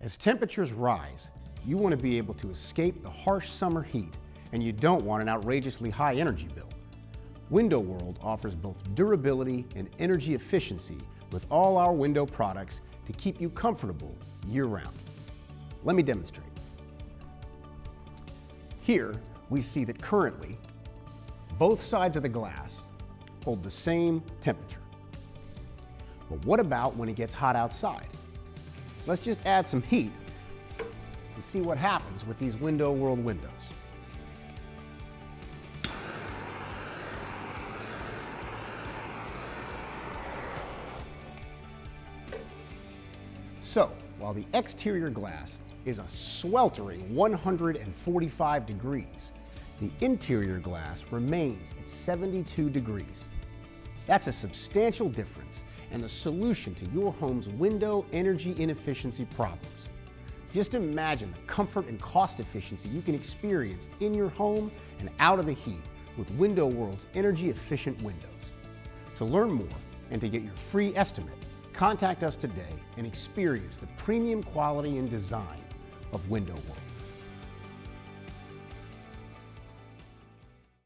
As temperatures rise, you want to be able to escape the harsh summer heat, and you don't want an outrageously high energy bill. Window World offers both durability and energy efficiency with all our window products to keep you comfortable year-round. Let me demonstrate. Here, we see that currently, both sides of the glass hold the same temperature. But what about when it gets hot outside? Let's just add some heat and see what happens with these Window World windows. So, while the exterior glass is a sweltering 145 degrees, the interior glass remains at 72 degrees. That's a substantial difference and a solution to your home's window energy inefficiency problems. Just imagine the comfort and cost efficiency you can experience in your home and out of the heat with Window World's energy efficient windows. To learn more and to get your free estimate, contact us today and experience the premium quality and design of Window World.